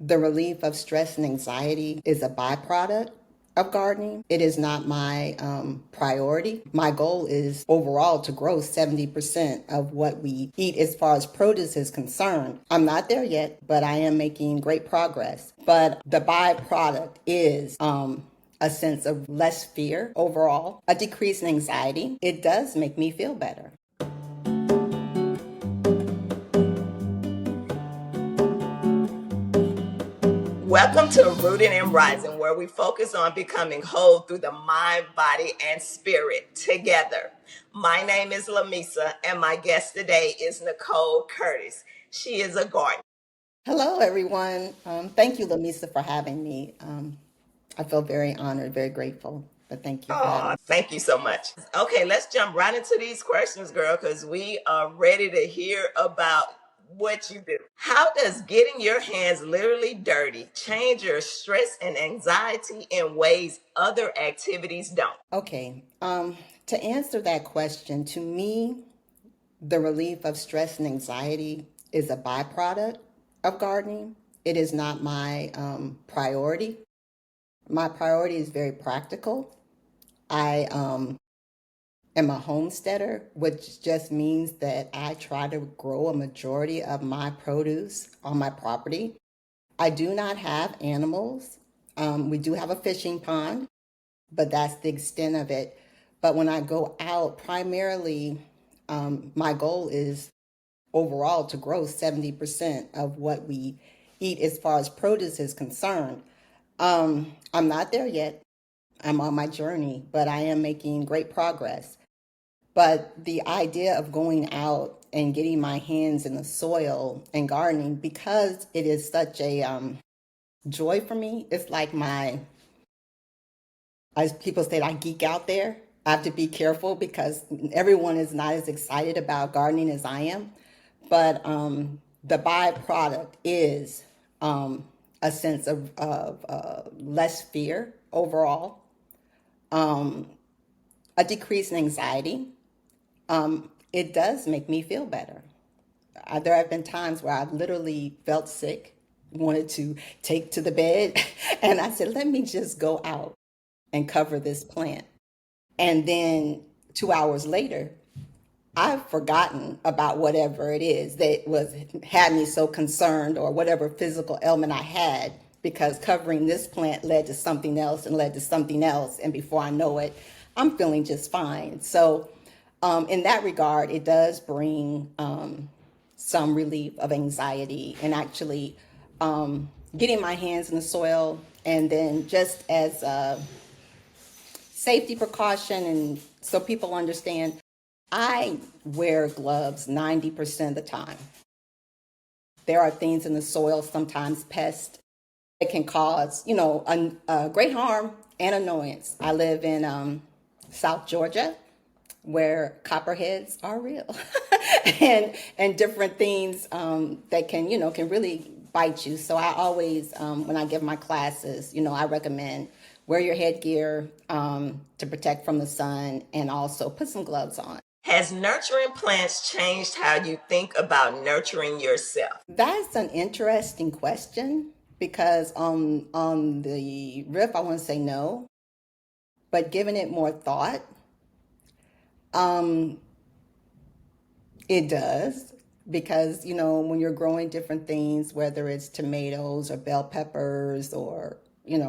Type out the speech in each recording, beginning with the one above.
The relief of stress and anxiety is a byproduct of gardening. It is not my priority. My goal is overall to grow 70% of what we eat as far as produce is concerned. I'm not there yet, but I am making great progress. But the byproduct is a sense of less fear overall, a decrease in anxiety. It does make me feel better. Welcome to Rooted and Rising, where we focus on becoming whole through the mind, body, and spirit together. My name is Lamisa, and my guest today is Nicole Curtis. She is a gardener. Hello, everyone. Thank you, Lamisa, for having me. I feel very honored, very grateful. But thank you for having Oh, me. thank you so much. Okay, let's jump right into these questions, girl, because we are ready to hear about what you do. How does getting your hands literally dirty change your stress and anxiety in ways other activities don't? Okay, to answer that question, to me, the relief of stress and anxiety is a byproduct of gardening. It is not my priority. My priority is very practical. I am a homesteader, which just means that I try to grow a majority of my produce on my property. I do not have animals. We do have a fishing pond, but that's the extent of it. But when I go out, primarily, my goal is overall to grow 70% of what we eat as far as produce is concerned. I'm not there yet. I'm on my journey, but I am making great progress. But the idea of going out and getting my hands in the soil and gardening, because it is such a joy for me, it's like as people say, I geek out there. I have to be careful because everyone is not as excited about gardening as I am. But the byproduct is a sense of less fear overall, a decrease in anxiety. It does make me feel better. There have been times where I've literally felt sick, wanted to take to the bed, and I said, let me just go out and cover this plant. And then 2 hours later, I've forgotten about whatever it is that was had me so concerned or whatever physical ailment I had because covering this plant led to something else and led to something else. And before I know it, I'm feeling just fine. So in that regard, it does bring some relief of anxiety and actually getting my hands in the soil. And then just as a safety precaution and so people understand, I wear gloves 90% of the time. There are things in the soil, sometimes pests, that can cause, great harm and annoyance. I live in South Georgia, where copperheads are real, and different things that can really bite you. So I always, when I give my classes, I recommend wear your headgear to protect from the sun, and also put some gloves on. Has nurturing plants changed how you think about nurturing yourself? That's an interesting question because on the riff, I want to say no, but giving it more thought, um, it does. Because when you're growing different things, whether it's tomatoes or bell peppers or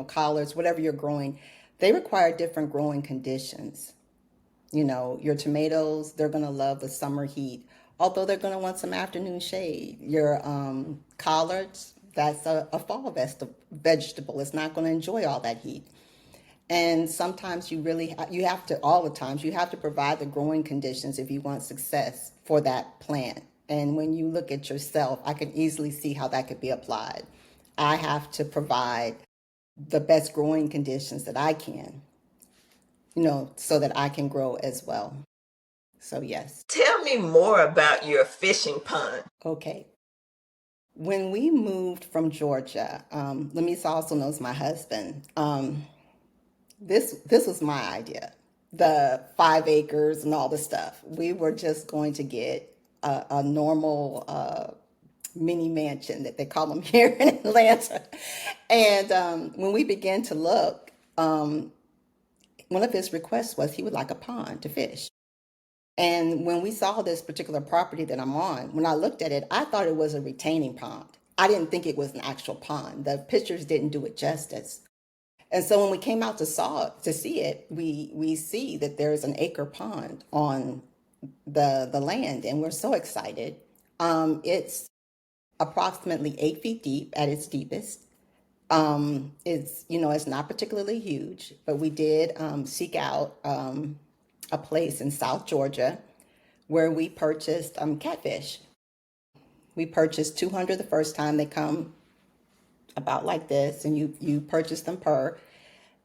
collards, whatever you're growing, they require different growing conditions. Your tomatoes, they're going to love the summer heat, although they're going to want some afternoon shade. Your collards, that's a fall vegetable. It's not going to enjoy all that heat. And sometimes you have to, all the times, you have to provide the growing conditions if you want success for that plant. And when you look at yourself, I can easily see how that could be applied. I have to provide the best growing conditions that I can, so that I can grow as well. So, yes. Tell me more about your fishing pond. Okay. When we moved from Georgia, Lamisa also knows my husband. This was my idea. The 5 acres and all the stuff. We were just going to get a normal mini mansion that they call them here in Atlanta. And when we began to look, one of his requests was he would like a pond to fish. And when we saw this particular property that I'm on, when I looked at it, I thought it was a retaining pond. I didn't think it was an actual pond. The pictures didn't do it justice. And so when we came out to see it, we see that there's an acre pond on the land, and we're so excited. It's approximately 8 feet deep at its deepest. It's not particularly huge, but we did seek out a place in South Georgia where we purchased catfish. We purchased 200 the first time. They come about like this, and you purchase them per.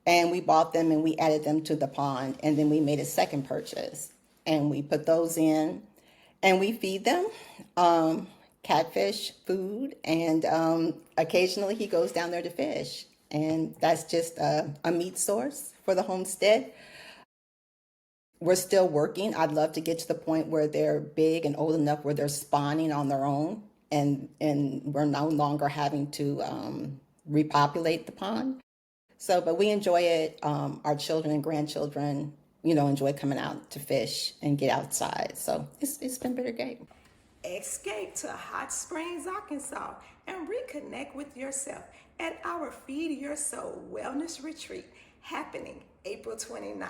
And we bought them and we added them to the pond, and then we made a second purchase, and we put those in, and we feed them catfish food, and occasionally he goes down there to fish, and that's just a meat source for the homestead. We're still working. I'd love to get to the point where they're big and old enough where they're spawning on their own, and we're no longer having to repopulate the pond. So, but we enjoy it. Our children and grandchildren, enjoy coming out to fish and get outside. So it's been pretty great. Escape to Hot Springs, Arkansas, and reconnect with yourself at our Feed Your Soul Wellness Retreat happening April 29th.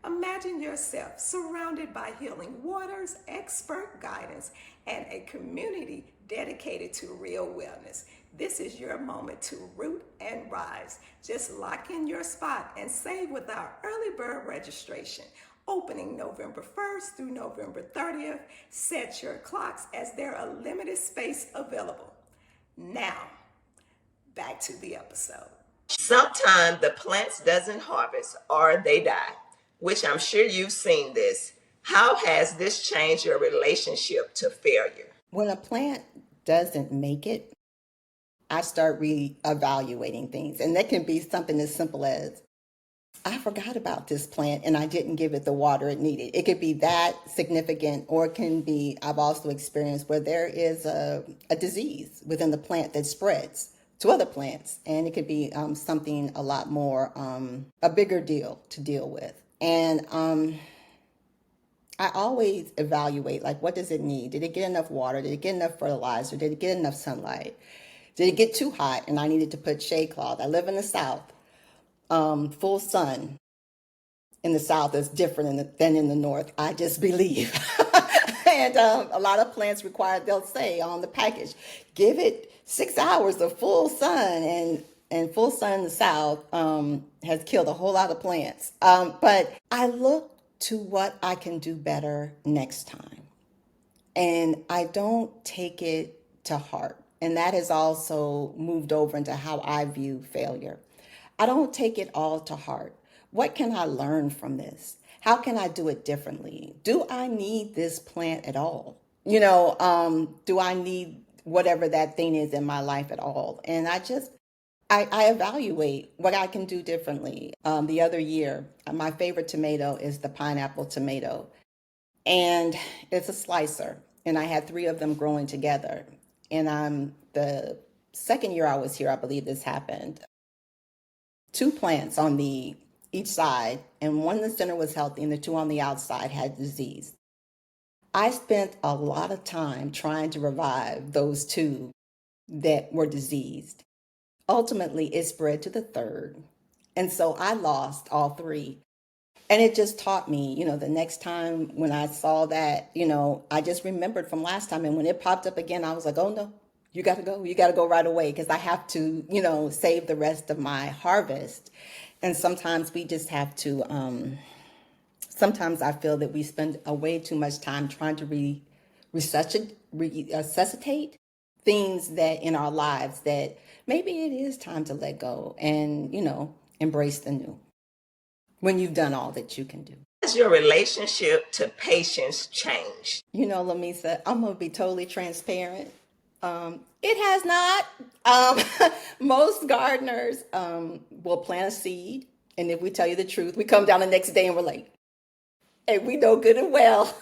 Imagine yourself surrounded by healing waters, expert guidance, and a community dedicated to real wellness. This is your moment to root and rise. Just lock in your spot and save with our early bird registration. Opening November 1st through November 30th. Set your clocks as there are limited space available. Now, back to the episode. Sometimes the plants doesn't harvest or they die, which I'm sure you've seen this. How has this changed your relationship to failure? When a plant doesn't make it, I start reevaluating things. And that can be something as simple as, I forgot about this plant and I didn't give it the water it needed. It could be that significant, or it can be, I've also experienced where there is a disease within the plant that spreads to other plants. And it could be something a lot more, a bigger deal to deal with. And I always evaluate, like, what does it need? Did it get enough water? Did it get enough fertilizer? Did it get enough sunlight? Did it get too hot and I needed to put shade cloth? I live in the South. Full sun in the South is different than in the North, I just believe. And a lot of plants require, they'll say on the package, give it 6 hours of full sun. And full sun in the South has killed a whole lot of plants. But I look to what I can do better next time. And I don't take it to heart. And that has also moved over into how I view failure. I don't take it all to heart. What can I learn from this? How can I do it differently? Do I need this plant at all? Do I need whatever that thing is in my life at all? And I evaluate what I can do differently. The other year, my favorite tomato is the pineapple tomato. And it's a slicer. And I had 3 of them growing together. And the second year I was here, I believe this happened. 2 plants on each side, and one in the center was healthy, and the 2 on the outside had disease. I spent a lot of time trying to revive those 2 that were diseased. Ultimately, it spread to the third, and so I lost all 3. And it just taught me, the next time when I saw that, I just remembered from last time. And when it popped up again, I was like, oh no, you got to go. You got to go right away because I have to, save the rest of my harvest. And sometimes we just have to, sometimes I feel that we spend a way too much time trying to resuscitate things that in our lives that maybe it is time to let go and, embrace the new when you've done all that you can do. Has your relationship to patience changed? Lamisa, I'm going to be totally transparent. It has not. Most gardeners will plant a seed, and if we tell you the truth, we come down the next day and we're like, hey, we know good and well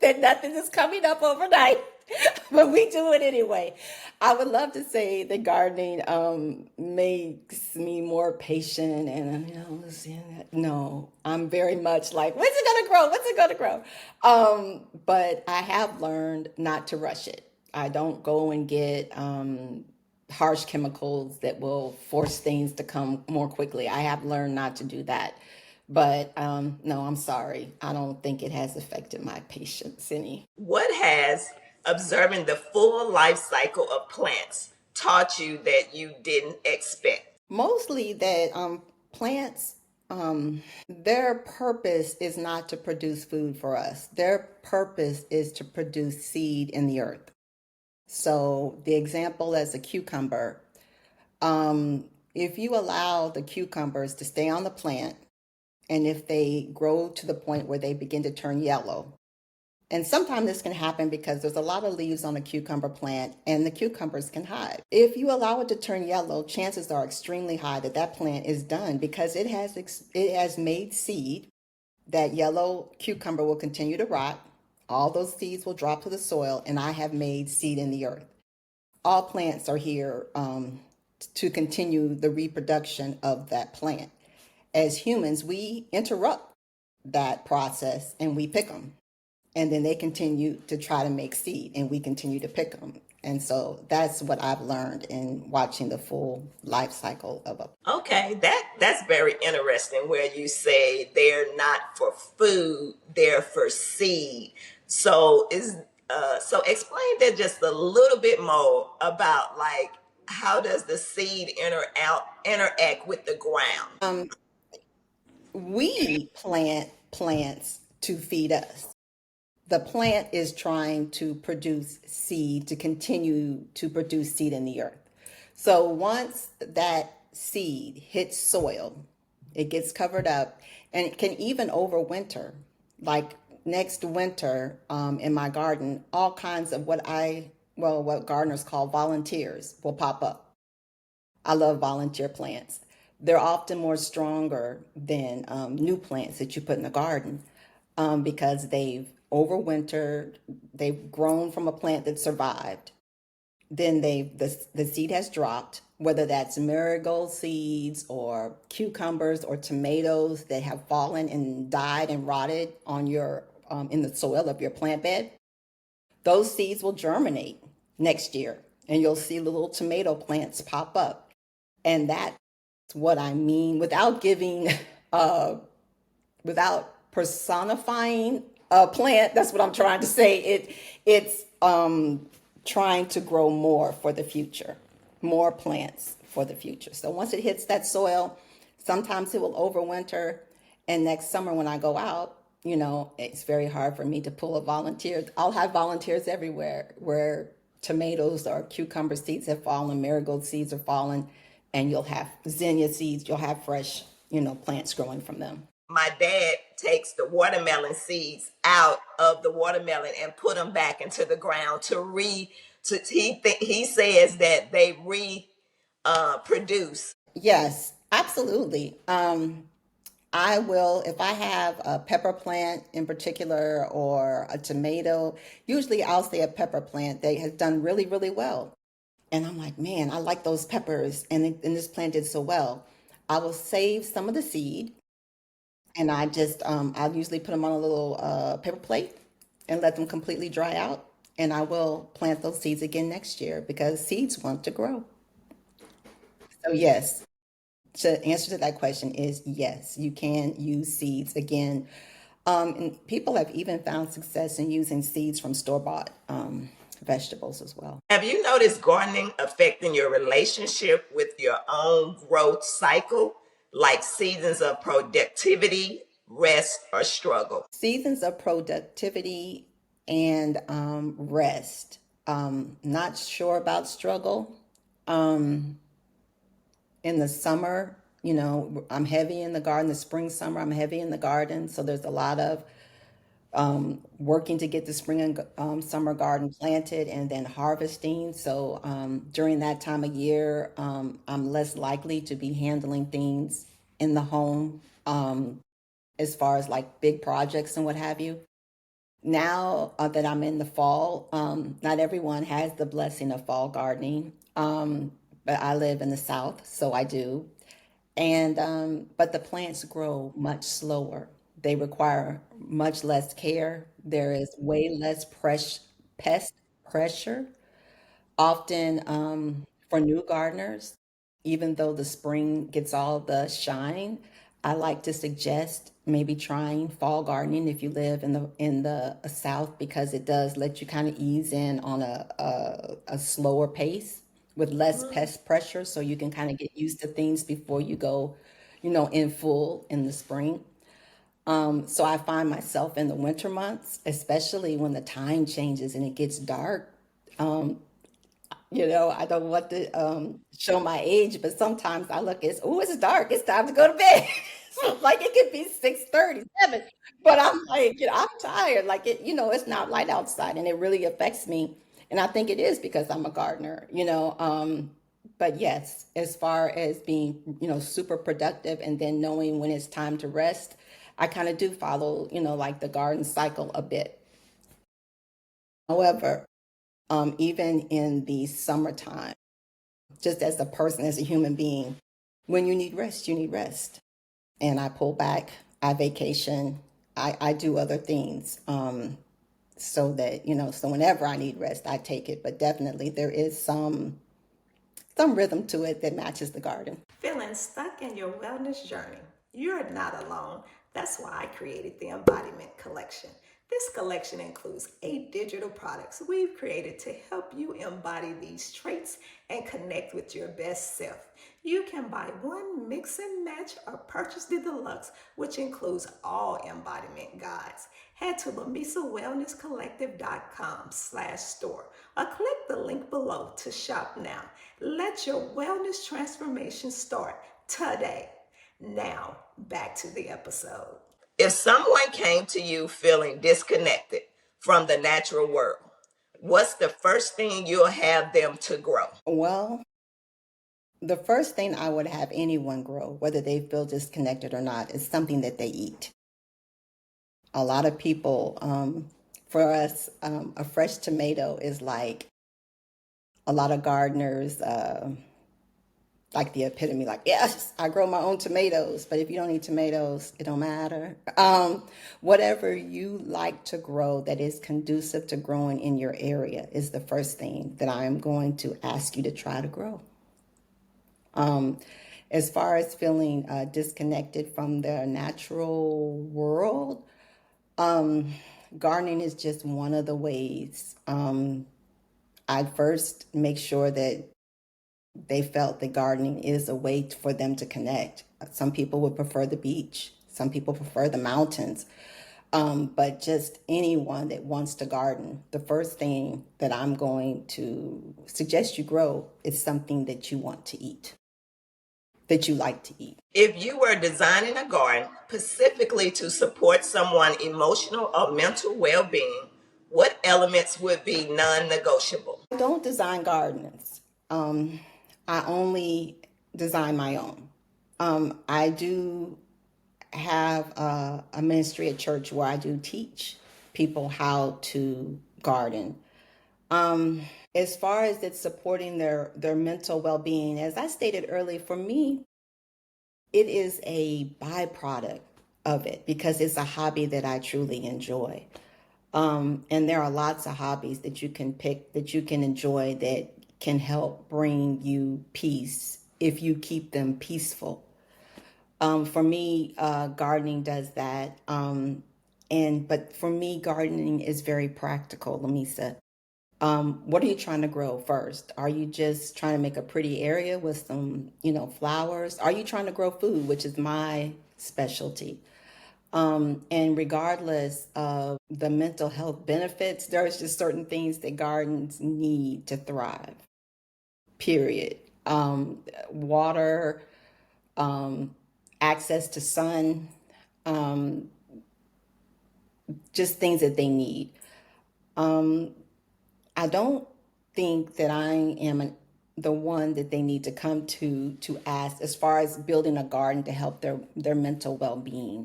that nothing is coming up overnight. but we do it anyway. I would love to say that gardening makes me more patient and no, I'm very much like, when's it gonna grow? What's it gonna grow? But I have learned not to rush it. I don't go and get harsh chemicals that will force things to come more quickly. I have learned not to do that. But no, I'm sorry. I don't think it has affected my patience any. What has observing the full life cycle of plants taught you that you didn't expect? Mostly that plants, their purpose is not to produce food for us. Their purpose is to produce seed in the earth. So the example as a cucumber, if you allow the cucumbers to stay on the plant, and if they grow to the point where they begin to turn yellow, and sometimes this can happen because there's a lot of leaves on a cucumber plant and the cucumbers can hide. If you allow it to turn yellow, chances are extremely high that that plant is done because it has made seed. That yellow cucumber will continue to rot. All those seeds will drop to the soil, and I have made seed in the earth. All plants are here to continue the reproduction of that plant. As humans, we interrupt that process and we pick them, and then they continue to try to make seed and we continue to pick them. And so that's what I've learned in watching the full life cycle of a. Okay, that's very interesting where you say they're not for food, they're for seed. So so explain that just a little bit more about like how does the seed interact with the ground? We plant plants to feed us. The plant is trying to produce seed to continue to produce seed in the earth. So once that seed hits soil, it gets covered up and it can even overwinter. Like next winter in my garden, all kinds of what gardeners call volunteers will pop up. I love volunteer plants. They're often more stronger than new plants that you put in the garden because they've overwintered, they've grown from a plant that survived. Then the seed has dropped, whether that's marigold seeds or cucumbers or tomatoes that have fallen and died and rotted on your in the soil of your plant bed. Those seeds will germinate next year, and you'll see little tomato plants pop up. And that's what I mean uh, without personifying a plant. That's what I'm trying to say. It's trying to grow more for the future, more plants for the future. So once it hits that soil, sometimes it will overwinter. And next summer when I go out, it's very hard for me to pull a volunteer. I'll have volunteers everywhere where tomatoes or cucumber seeds have fallen, marigold seeds are fallen, and you'll have zinnia seeds, you'll have fresh, plants growing from them. My dad takes the watermelon seeds out of the watermelon and put them back into the ground he says that they produce. Yes, absolutely. I will, if I have a pepper plant in particular or a tomato, usually I'll say a pepper plant that has done really, really well. And I'm like, man, I like those peppers, and this plant did so well. I will save some of the seed, and I'll usually put them on a little paper plate and let them completely dry out. And I will plant those seeds again next year because seeds want to grow. So yes, to answer to that question is yes, you can use seeds again. And people have even found success in using seeds from store-bought vegetables as well. Have you noticed gardening affecting your relationship with your own growth cycle, like seasons of productivity, rest, or struggle? Seasons of productivity and rest. Not sure about struggle. In the summer, I'm heavy in the garden. The spring, summer, I'm heavy in the garden. So there's a lot of working to get the spring and summer garden planted and then harvesting. So during that time of year, I'm less likely to be handling things in the home as far as like big projects and what have you. Now that I'm in the fall, not everyone has the blessing of fall gardening, but I live in the South, so I do. And but the plants grow much slower. They require much less care. There is way less pest pressure. Often for new gardeners, even though the spring gets all the shine, I like to suggest maybe trying fall gardening if you live in the South because it does let you kind of ease in on a slower pace with less pest pressure, so you can kind of get used to things before you go, in full in the spring. So I find myself in the winter months, especially when the time changes and it gets dark. I don't want to show my age, but sometimes I look at, oh, it's dark. It's time to go to bed. So like it could be 6:37, but I'm like, I'm tired. Like it's not light outside, and it really affects me. And I think it is because I'm a gardener. But yes, as far as being, super productive and then knowing when it's time to rest, I kind of do follow, like the garden cycle a bit. However, even in the summertime, just as a person, as a human being, when you need rest, you need rest. And I pull back, I vacation, I do other things so that, so whenever I need rest, I take it. But definitely there is some rhythm to it that matches the garden. Feeling stuck in your wellness journey? You're not alone. That's why I created the Embodiment Collection. This collection includes 8 digital products we've created to help you embody these traits and connect with your best self. You can buy one, mix and match, or purchase the deluxe, which includes all embodiment guides. Head to lamisawellnesscollective.com/store or click the link below to shop now. Let your wellness transformation start today. Now, back to the episode. If someone came to you feeling disconnected from the natural world, what's the first thing you'll have them to grow? Well, the first thing I would have anyone grow, whether they feel disconnected or not, is something that they eat. A lot of people, for us, a fresh tomato is like a lot of gardeners, like the epitome, like, yes, I grow my own tomatoes. But if you don't eat tomatoes, it don't matter. Whatever you like to grow that is conducive to growing in your area is the first thing that I am going to ask you to try to grow. As far as feeling disconnected from the natural world, gardening is just one of the ways. I first make sure that they felt that gardening is a way for them to connect. Some people would prefer the beach, some people prefer the mountains. But just anyone that wants to garden, the first thing that I'm going to suggest you grow is something that you want to eat, that you like to eat. If you were designing a garden specifically to support someone's emotional or mental well being, what elements would be non negotiable? I don't design gardens. Um, I only design my own. I do have a ministry at church where I do teach people how to garden. As far as it's supporting their mental well-being, as I stated earlier, for me, it is a byproduct of it because it's a hobby that I truly enjoy. And there are lots of hobbies that you can pick that you can enjoy that can help bring you peace if you keep them peaceful. For me, gardening does that. But for me, gardening is very practical, Lamisa. What are you trying to grow first? Are you just trying to make a pretty area with some, flowers? Are you trying to grow food, which is my specialty? And regardless of the mental health benefits, there's just certain things that gardens need to thrive, period. Water, um, access to sun, um, just things that they need. Um, I don't think that I am the one that they need to come to ask as far as building a garden to help their mental well-being.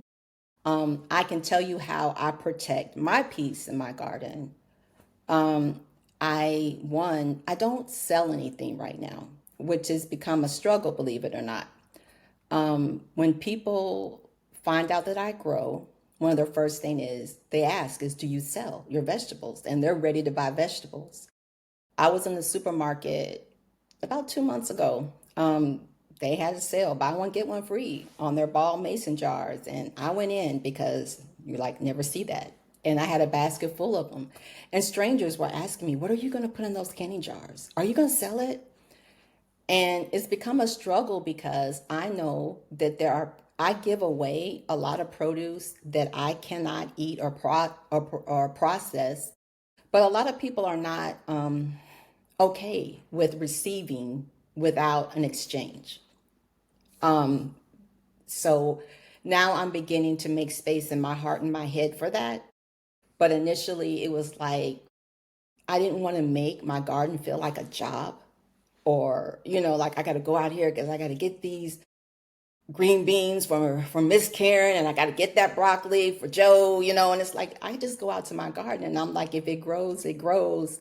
I can tell you how I protect my peace in my garden. I don't sell anything right now, which has become a struggle, believe it or not. When people find out that I grow, one of their first thing is they ask is, do you sell your vegetables? And they're ready to buy vegetables. I was in the supermarket about 2 months ago. They had a sale, buy one, get one free on their ball mason jars. And I went in because you like never see that. And I had a basket full of them. And strangers were asking me, what are you going to put in those candy jars? Are you going to sell it? And it's become a struggle because I know that I give away a lot of produce that I cannot eat or process. But a lot of people are not okay with receiving without an exchange. So now I'm beginning to make space in my heart and my head for that. But initially, it was like I didn't want to make my garden feel like a job or, like I got to go out here because I got to get these green beans from Miss Karen and I got to get that broccoli for Joe, and it's like I just go out to my garden and I'm like, if it grows, it grows.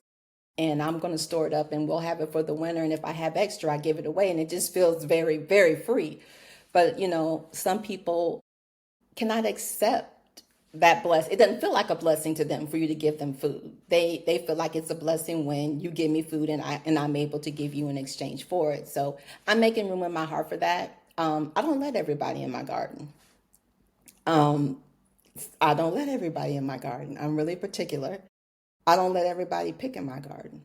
And I'm going to store it up and we'll have it for the winter. And if I have extra, I give it away. And it just feels very, very free. But, some people cannot accept that blessing. It doesn't feel like a blessing to them for you to give them food. They feel like it's a blessing when you give me food and I'm able to give you in exchange for it. So I'm making room in my heart for that. I don't let everybody in my garden. I don't let everybody in my garden. I'm really particular. I don't let everybody pick in my garden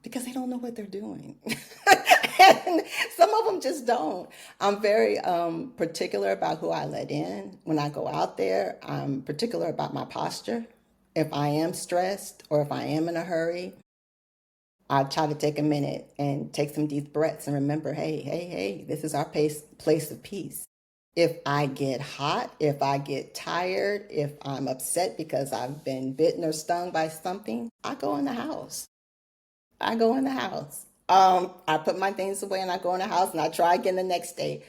because they don't know what they're doing. And some of them just don't. I'm very particular about who I let in when I go out there. I'm particular about my posture. If I am stressed or if I am in a hurry, I try to take a minute and take some deep breaths and remember, hey, hey, hey, this is our place of peace. If I get hot, if I get tired, if I'm upset because I've been bitten or stung by something, I go in the house. I go in the house. I put my things away and I go in the house and I try again the next day.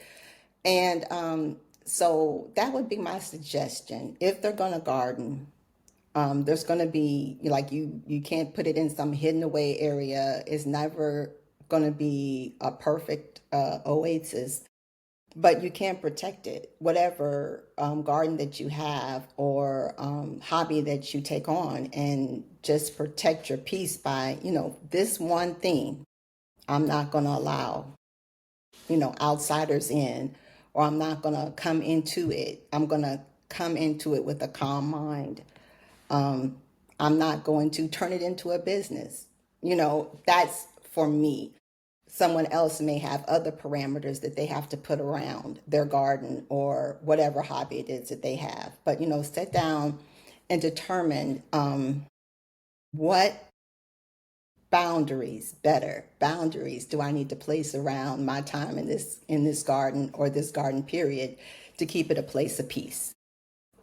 And so that would be my suggestion. If they're going to garden, there's going to be like you can't put it in some hidden away area. It's never going to be a perfect oasis, but you can protect it. Whatever garden that you have or hobby that you take on, and just protect your peace by, this one thing. I'm not going to allow, outsiders in, or I'm not going to come into it. I'm going to come into it with a calm mind. I'm not going to turn it into a business. That's for me. Someone else may have other parameters that they have to put around their garden or whatever hobby it is that they have. But, sit down and determine what better boundaries do I need to place around my time in this garden or this garden period to keep it a place of peace.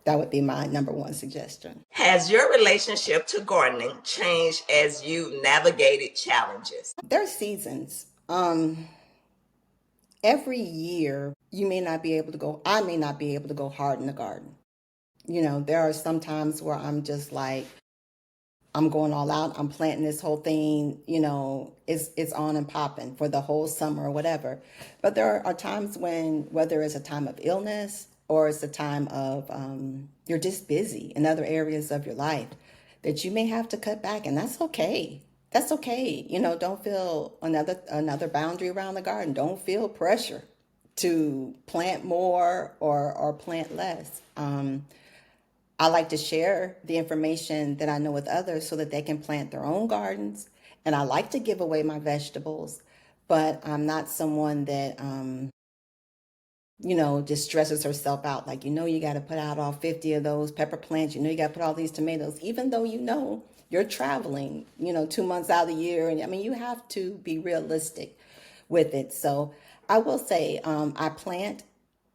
That would be my number one suggestion. Has your relationship to gardening changed as you navigated challenges? There are seasons. Every year, I may not be able to go hard in the garden. There are some times where I'm just like, I'm going all out. I'm planting this whole thing, it's on and popping for the whole summer or whatever. But there are times when, whether it's a time of illness or it's a time of you're just busy in other areas of your life, that you may have to cut back, and that's okay. That's okay. Don't feel another boundary around the garden. Don't feel pressure to plant more or plant less. I like to share the information that I know with others so that they can plant their own gardens. And I like to give away my vegetables, but I'm not someone that, just stresses herself out. Like, you got to put out all 50 of those pepper plants. You got to put all these tomatoes, even though you're traveling, 2 months out of the year. And I mean, you have to be realistic with it. So I will say I plant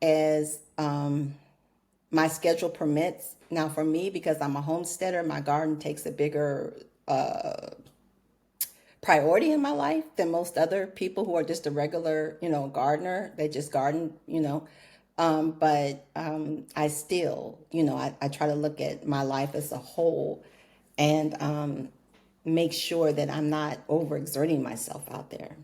as my schedule permits. Now, for me, because I'm a homesteader, my garden takes a bigger priority in my life than most other people who are just a regular, gardener. They just garden. But I still, I try to look at my life as a whole and make sure that I'm not overexerting myself out there.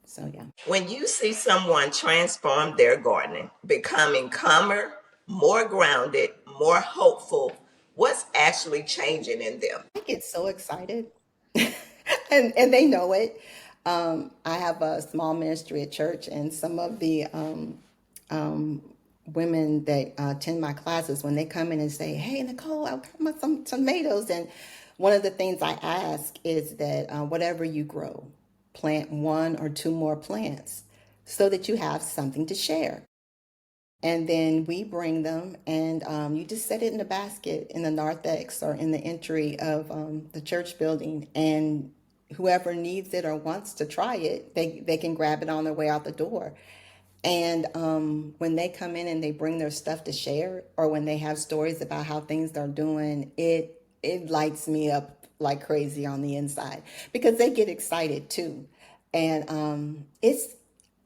So, yeah. When you see someone transform their gardening, becoming calmer, more grounded, more hopeful, what's actually changing in them? I get so excited, and they know it. I have a small ministry at church, and some of the women that attend my classes, when they come in and say, "Hey, Nicole, I got some tomatoes," and one of the things I ask is that whatever you grow, plant one or two more plants so that you have something to share. And then we bring them, and you just set it in a basket in the narthex or in the entry of the church building. And whoever needs it or wants to try it, they can grab it on their way out the door. And when they come in and they bring their stuff to share, or when they have stories about how things are doing, it lights me up like crazy on the inside because they get excited too. And it's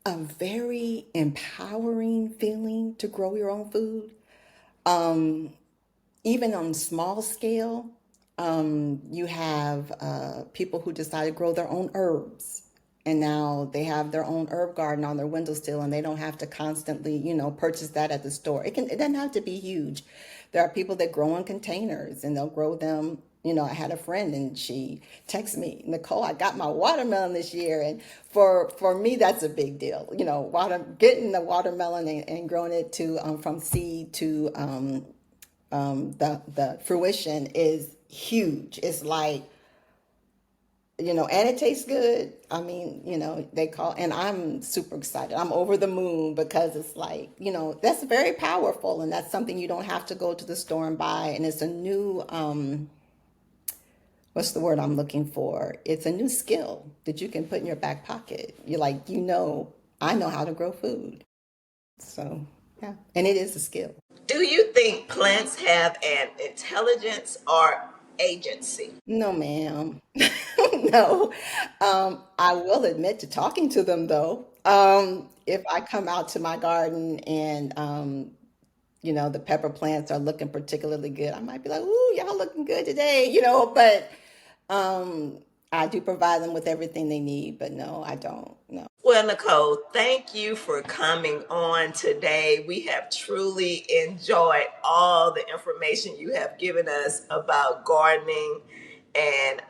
a very empowering feeling to grow your own food. Even on small scale, you have people who decide to grow their own herbs. And now they have their own herb garden on their windowsill, and they don't have to constantly, purchase that at the store. It doesn't have to be huge. There are people that grow in containers, and they'll grow them. I had a friend, and she texted me, "Nicole, I got my watermelon this year," and for me, that's a big deal. Getting the watermelon and growing it to from seed to the fruition is huge. It's like, and it tastes good. I mean, and I'm super excited. I'm over the moon because it's like, that's very powerful, and that's something you don't have to go to the store and buy. And it's a new, what's the word I'm looking for? It's a new skill that you can put in your back pocket. You're like, I know how to grow food. So, yeah, and it is a skill. Do you think plants have an intelligence or agency? No, ma'am. No. I will admit to talking to them though. If I come out to my garden and the pepper plants are looking particularly good, I might be like, "Ooh, y'all looking good today," but I do provide them with everything they need, but no, I don't. No. Well, Nicole, thank you for coming on today. We have truly enjoyed all the information you have given us about gardening. And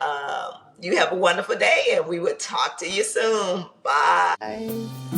you have a wonderful day, and we will talk to you soon. Bye. Bye.